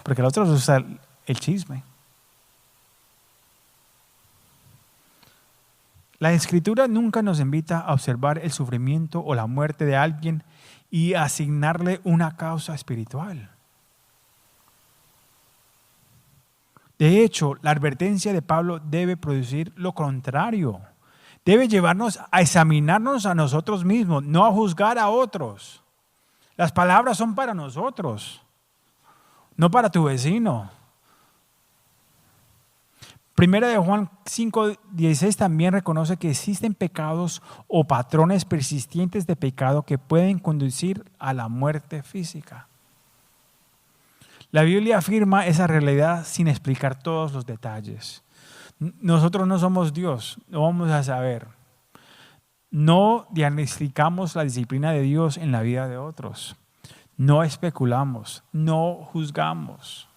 Porque el otro usa el chisme. La Escritura nunca nos invita a observar el sufrimiento o la muerte de alguien y asignarle una causa espiritual. De hecho, la advertencia de Pablo debe producir lo contrario. Debe llevarnos a examinarnos a nosotros mismos, no a juzgar a otros. Las palabras son para nosotros, no para tu vecino. Primera de Juan 5:16 también reconoce que existen pecados o patrones persistentes de pecado que pueden conducir a la muerte física. La Biblia afirma esa realidad sin explicar todos los detalles. Nosotros no somos Dios, no vamos a saber. No diagnosticamos la disciplina de Dios en la vida de otros. No especulamos, no juzgamos.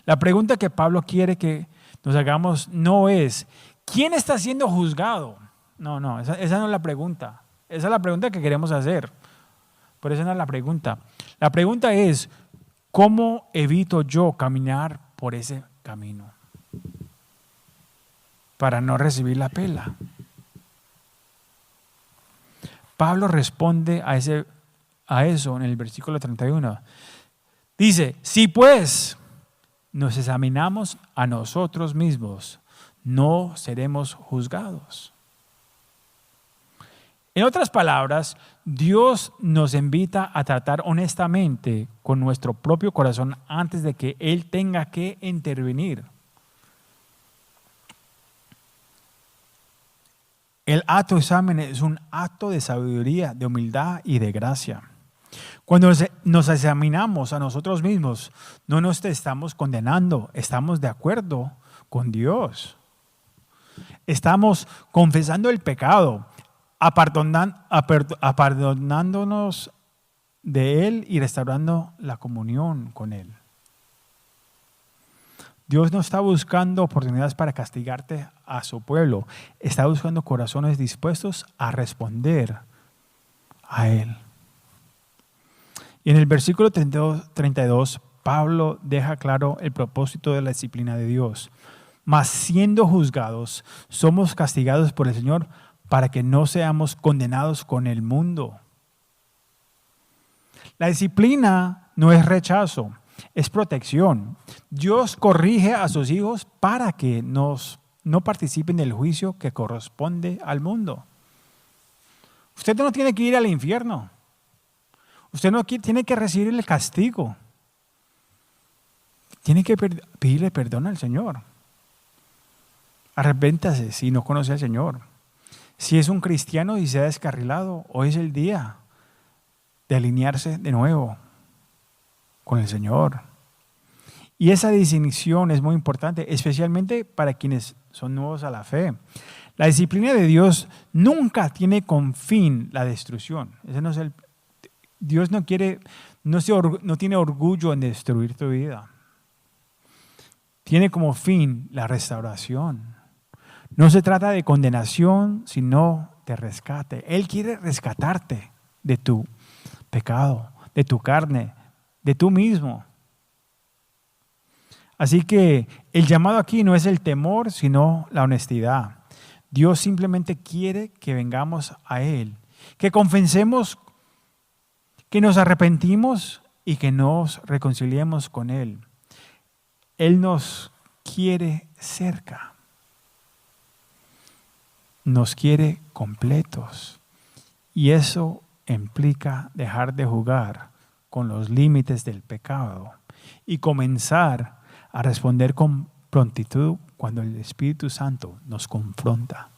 La pregunta que Pablo quiere que nos hagamos no es ¿quién está siendo juzgado? No, esa no es la pregunta. Esa es la pregunta que queremos hacer. Pero esa no es la pregunta. La pregunta es ¿cómo evito yo caminar por ese camino para no recibir la pela? Pablo responde a eso en el versículo 31. Dice, si pues nos examinamos a nosotros mismos, no seremos juzgados. En otras palabras, Dios nos invita a tratar honestamente con nuestro propio corazón antes de que Él tenga que intervenir. El acto de examen es un acto de sabiduría, de humildad y de gracia. Cuando nos examinamos a nosotros mismos, no nos estamos condenando, estamos de acuerdo con Dios. Estamos confesando el pecado, apardonándonos de Él y restaurando la comunión con Él. Dios no está buscando oportunidades para castigarte a su pueblo. Está buscando corazones dispuestos a responder a Él. Y en el versículo 32, Pablo deja claro el propósito de la disciplina de Dios. Mas siendo juzgados, somos castigados por el Señor para que no seamos condenados con el mundo. La disciplina no es rechazo, es protección. Dios corrige a sus hijos para que no participen del juicio que corresponde al mundo. Usted no tiene que ir al infierno. Usted no tiene que recibir el castigo. Tiene que pedirle perdón al Señor. Arrepéntase si no conoce al Señor. Si es un cristiano y se ha descarrilado, hoy es el día de alinearse de nuevo con el Señor. Y esa distinción es muy importante, especialmente para quienes son nuevos a la fe. La disciplina de Dios nunca tiene con fin la destrucción. Ese no es Dios no tiene orgullo en destruir tu vida. Tiene como fin la restauración. No se trata de condenación, sino de rescate. Él quiere rescatarte de tu pecado, de tu carne, de tú mismo. Así que el llamado aquí no es el temor, sino la honestidad. Dios simplemente quiere que vengamos a Él, que confesemos, que nos arrepentimos y que nos reconciliemos con Él. Él nos quiere cerca. Nos quiere completos. Y eso implica dejar de jugar con los límites del pecado y comenzar a responder con prontitud cuando el Espíritu Santo nos confronta.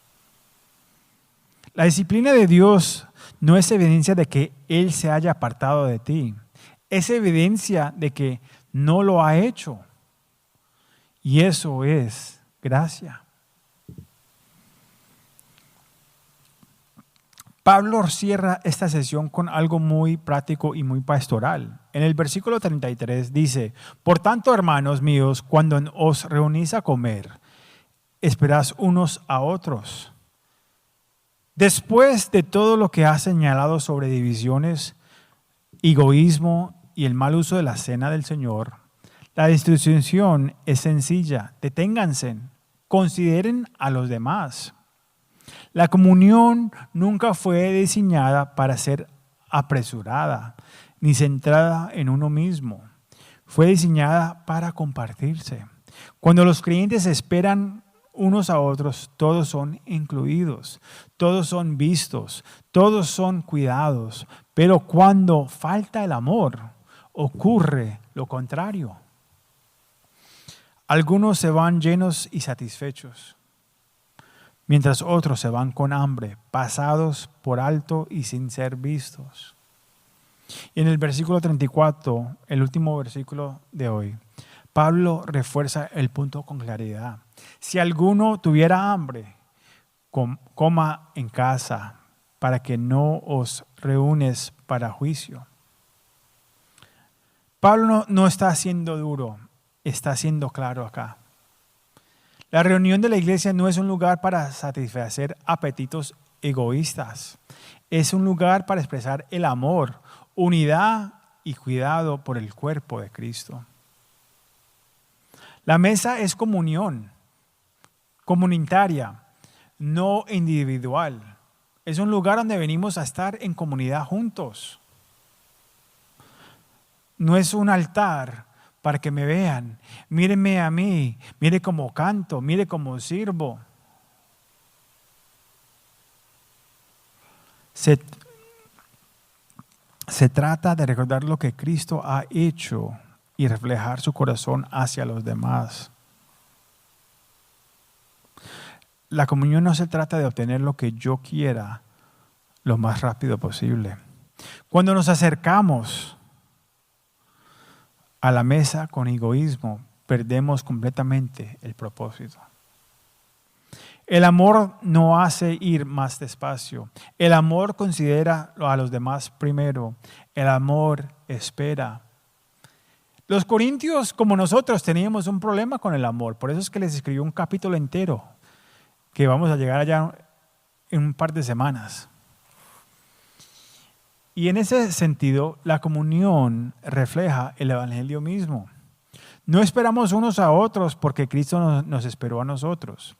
La disciplina de Dios no es evidencia de que Él se haya apartado de ti. Es evidencia de que no lo ha hecho. Y eso es gracia. Pablo cierra esta sesión con algo muy práctico y muy pastoral. En el versículo 33 dice, por tanto, hermanos míos, cuando os reunís a comer, esperad unos a otros. Después de todo lo que ha señalado sobre divisiones, egoísmo y el mal uso de la cena del Señor, la distribución es sencilla. Deténganse, consideren a los demás. La comunión nunca fue diseñada para ser apresurada ni centrada en uno mismo. Fue diseñada para compartirse. Cuando los creyentes esperan unos a otros, todos son incluidos, todos son vistos, todos son cuidados. Pero cuando falta el amor, ocurre lo contrario. Algunos se van llenos y satisfechos, mientras otros se van con hambre, pasados por alto y sin ser vistos. Y en el versículo 34, el último versículo de hoy, Pablo refuerza el punto con claridad. Si alguno tuviera hambre, coma en casa, para que no os reúnes para juicio. Pablo no está siendo duro, está siendo claro acá. La reunión de la iglesia no es un lugar para satisfacer apetitos egoístas. Es un lugar para expresar el amor, unidad y cuidado por el cuerpo de Cristo. La mesa es comunión, comunitaria, no individual. Es un lugar donde venimos a estar en comunidad juntos. No es un altar para que me vean. Mírenme a mí, mire cómo canto, mire cómo sirvo. Se trata de recordar lo que Cristo ha hecho y reflejar su corazón hacia los demás. La comunión no se trata de obtener lo que yo quiera lo más rápido posible. Cuando nos acercamos a la mesa con egoísmo, perdemos completamente el propósito. El amor no hace ir más despacio. El amor considera a los demás primero. El amor espera. Los corintios, como nosotros, teníamos un problema con el amor. Por eso es que les escribió un capítulo entero, que vamos a llegar allá en un par de semanas. Y en ese sentido, la comunión refleja el evangelio mismo. No esperamos unos a otros porque Cristo nos esperó a nosotros.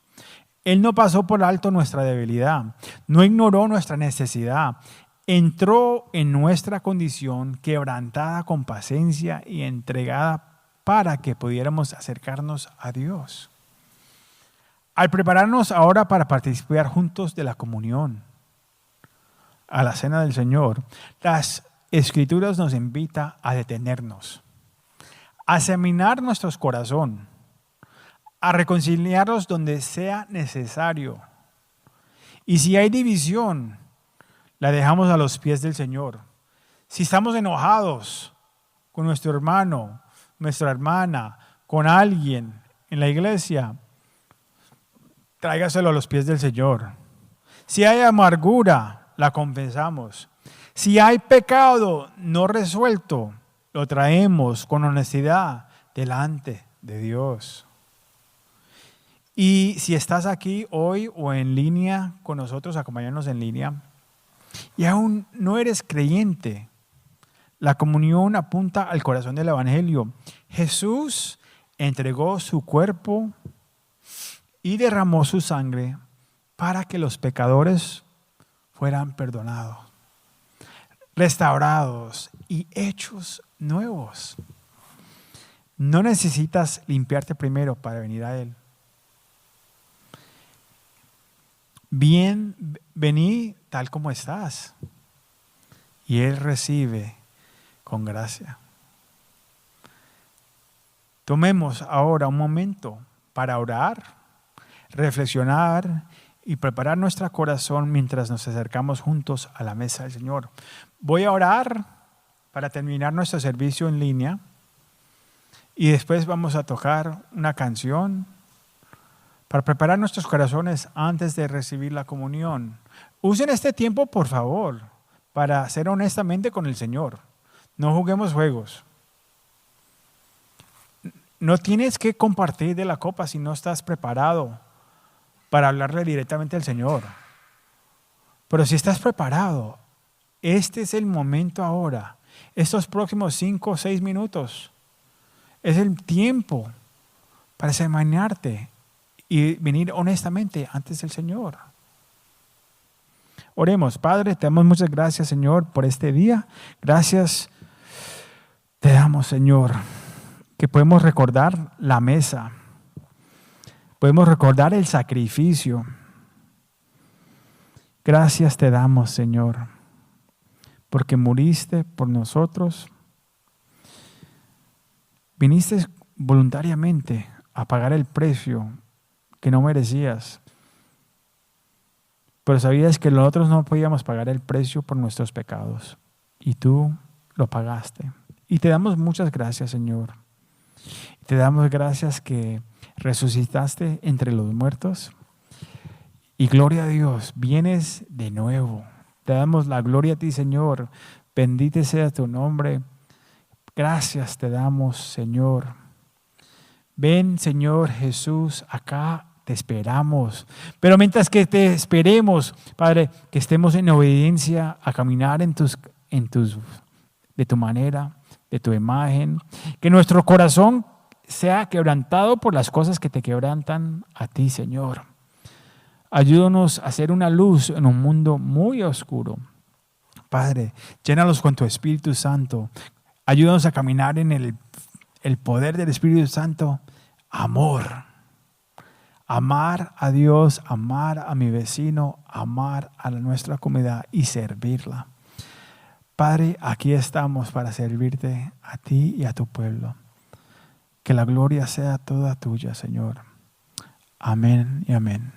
Él no pasó por alto nuestra debilidad, no ignoró nuestra necesidad. Entró en nuestra condición quebrantada con paciencia y entregada para que pudiéramos acercarnos a Dios. Al prepararnos ahora para participar juntos de la comunión, a la cena del Señor, las Escrituras nos invitan a detenernos, a examinar nuestro corazón, a reconciliarnos donde sea necesario. Y si hay división, la dejamos a los pies del Señor. Si estamos enojados con nuestro hermano, nuestra hermana, con alguien en la iglesia, tráigaselo a los pies del Señor. Si hay amargura, la confesamos. Si hay pecado no resuelto, lo traemos con honestidad delante de Dios. Y si estás aquí hoy o en línea con nosotros, acompáñanos en línea, y aún no eres creyente, la comunión apunta al corazón del evangelio. Jesús entregó su cuerpo y derramó su sangre para que los pecadores fueran perdonados, restaurados y hechos nuevos. No necesitas limpiarte primero para venir a Él. Vení tal como estás y Él recibe con gracia. Tomemos ahora un momento para orar, reflexionar y preparar nuestro corazón mientras nos acercamos juntos a la mesa del Señor. Voy a orar para terminar nuestro servicio en línea y después vamos a tocar una canción para preparar nuestros corazones antes de recibir la comunión. Usen este tiempo, por favor, para ser honestamente con el Señor. No juguemos juegos. No tienes que compartir de la copa si no estás preparado para hablarle directamente al Señor. Pero si estás preparado, este es el momento ahora. Estos próximos 5 o 6 minutos es el tiempo para examinarte y venir honestamente antes del Señor. Oremos. Padre, te damos muchas gracias, Señor, por este día. Gracias te damos, Señor, que podemos recordar la mesa. Podemos recordar el sacrificio. Gracias te damos, Señor, porque muriste por nosotros. Viniste voluntariamente a pagar el precio que no merecías. Pero sabías que nosotros no podíamos pagar el precio por nuestros pecados. Y tú lo pagaste. Y te damos muchas gracias, Señor. Te damos gracias que resucitaste entre los muertos. Y gloria a Dios, vienes de nuevo. Te damos la gloria a ti, Señor. Bendito sea tu nombre. Gracias te damos, Señor. Ven, Señor Jesús, acá te esperamos. Pero mientras que te esperemos, Padre, que estemos en obediencia a caminar de tu manera, de tu imagen, que nuestro corazón sea quebrantado por las cosas que te quebrantan a ti, Señor. Ayúdanos a ser una luz en un mundo muy oscuro. Padre, llénalos con tu Espíritu Santo. Ayúdanos a caminar en el poder del Espíritu Santo. Amor. Amar a Dios, amar a mi vecino, amar a nuestra comunidad y servirla. Padre, aquí estamos para servirte a ti y a tu pueblo. Que la gloria sea toda tuya, Señor. Amén y amén.